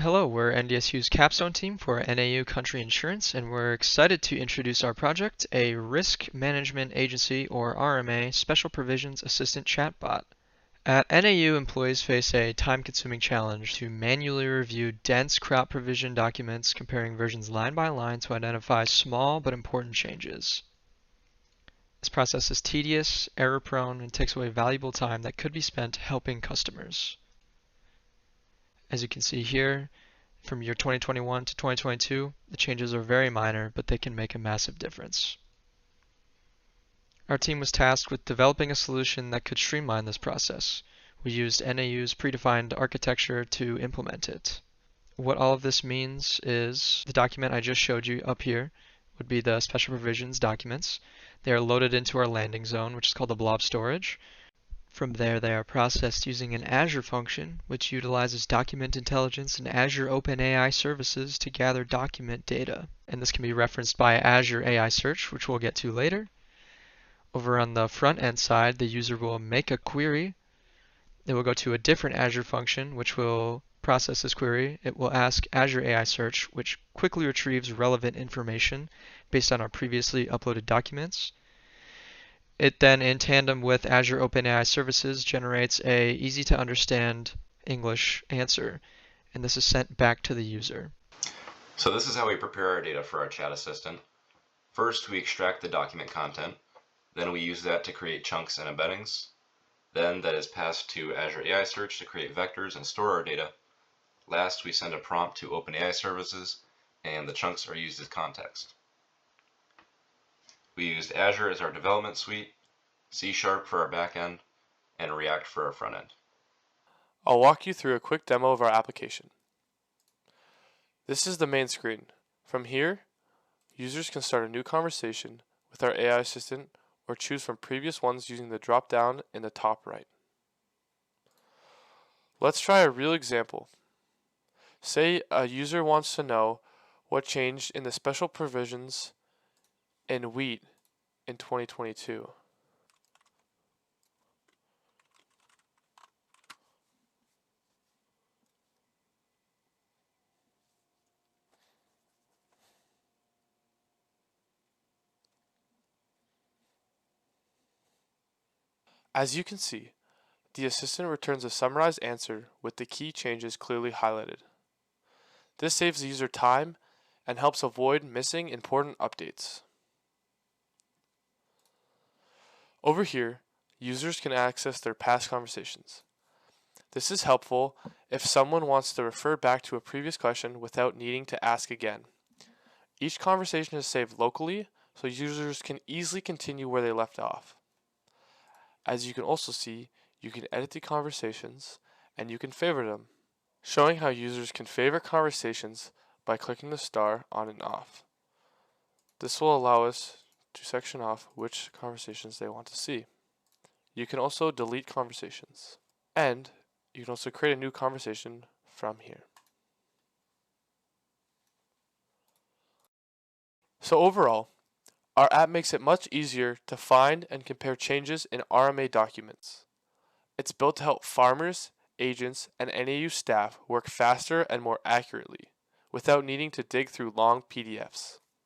Hello, we're NDSU's capstone team for NAU Country Insurance, and we're excited to introduce our project, a Risk Management Agency, or RMA, Special Provisions Assistant Chatbot. At NAU, employees face a time-consuming challenge to manually review dense crop provision documents, comparing versions line by line to identify small but important changes. This process is tedious, error-prone, and takes away valuable time that could be spent helping customers. As you can see here, from year 2021 to 2022, the changes are very minor, but they can make a massive difference. Our team was tasked with developing a solution that could streamline this process. We used NAU's predefined architecture to implement it. What all of this means is the document I just showed you up here would be the special provisions documents. They are loaded into our landing zone, which is called the blob storage. From there, they are processed using an Azure function, which utilizes document intelligence and Azure OpenAI services to gather document data. And this can be referenced by Azure AI Search, which we'll get to later. Over on the front end side, the user will make a query. It will go to a different Azure function, which will process this query. It will ask Azure AI Search, which quickly retrieves relevant information based on our previously uploaded documents. It then, in tandem with Azure OpenAI services, generates a easy-to-understand English answer, and this is sent back to the user. So this is how we prepare our data for our chat assistant. First, we extract the document content. Then we use that to create chunks and embeddings. Then that is passed to Azure AI Search to create vectors and store our data. Last, we send a prompt to OpenAI services, and the chunks are used as context. We used Azure as our development suite, C# for our backend, and React for our front end. I'll walk you through a quick demo of our application. This is the main screen. From here, users can start a new conversation with our AI assistant or choose from previous ones using the drop-down in the top right. Let's try a real example. Say a user wants to know what changed in the special provisions in wheat in 2022. As you can see, the assistant returns a summarized answer with the key changes clearly highlighted. This saves the user time and helps avoid missing important updates. Over here, users can access their past conversations. This is helpful if someone wants to refer back to a previous question without needing to ask again. Each conversation is saved locally, so users can easily continue where they left off. As you can also see, you can edit the conversations and you can favorite them, showing how users can favorite conversations by clicking the star on and off. This will allow us to section off which conversations they want to see. You can also delete conversations, and you can also create a new conversation from here. So overall, our app makes it much easier to find and compare changes in RMA documents. It's built to help farmers, agents, and NAU staff work faster and more accurately, without needing to dig through long PDFs.